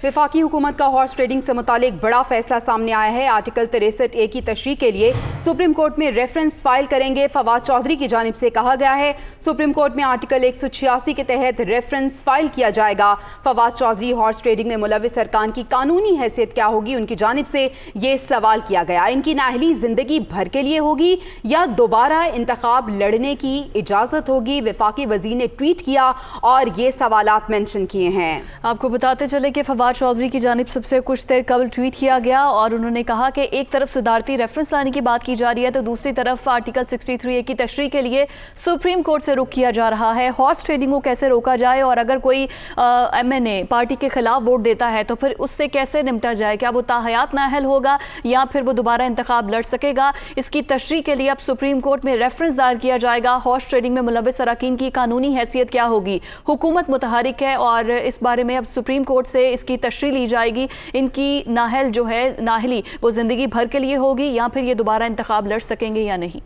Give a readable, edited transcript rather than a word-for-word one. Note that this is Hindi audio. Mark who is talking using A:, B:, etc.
A: वफाकी हुकूमत का हॉर्स ट्रेडिंग से मुतालिक बड़ा फैसला सामने आया है। आर्टिकल 63A की तशरीह के लिए सुप्रीम कोर्ट में रेफरेंस फाइल करेंगे। फवाद चौधरी की जानिब से कहा गया है सुप्रीम कोर्ट में आर्टिकल 186 के तहत रेफरेंस फाइल किया जाएगा। फवाद चौधरी हॉर्स ट्रेडिंग में मुलविस अरकान की कानूनी हैसियत क्या होगी, उनकी जानिब से ये सवाल किया गया। इनकी नाअहली जिंदगी भर के लिए होगी या दोबारा इंतखाब लड़ने की इजाजत होगी? वफाकी वजीर ने ट्वीट किया और ये सवालात मेंशन किए हैं।
B: आपको बताते चले कि फवाद चौधरी की जानिब सबसे कुछ देर कबल ट्वीट किया गया और उन्होंने कहा कि एक तरफ सदारती रेफरेंस लाने की बात की जा रही है तो दूसरी तरफ आर्टिकल 63A की तशरीह के लिए सुप्रीम कोर्ट से रुख किया जा रहा है। हॉर्स ट्रेडिंग को कैसे रोका जाए और अगर कोई MNA पार्टी के खिलाफ वोट देता है तो फिर उससे कैसे निपटा जाए, क्या वो ताहयात नाअहल होगा या फिर वो दोबारा इंतखाब लड़ सकेगा, इसकी तशरीह के लिए अब सुप्रीम कोर्ट में रेफरेंस दायर किया जाएगा। हॉर्स ट्रेडिंग में मुलविस अरकान की कानूनी हैसियत क्या होगी, हुकूमत मुतहरिक है और इस बारे में अब सुप्रीम कोर्ट से इसकी तशरीह ली जाएगी। इनकी नाअहल जो है नाअहली वो ज़िंदगी भर के लिए होगी या फिर ये दोबारा इंतखाब लड़ सकेंगे या नहीं।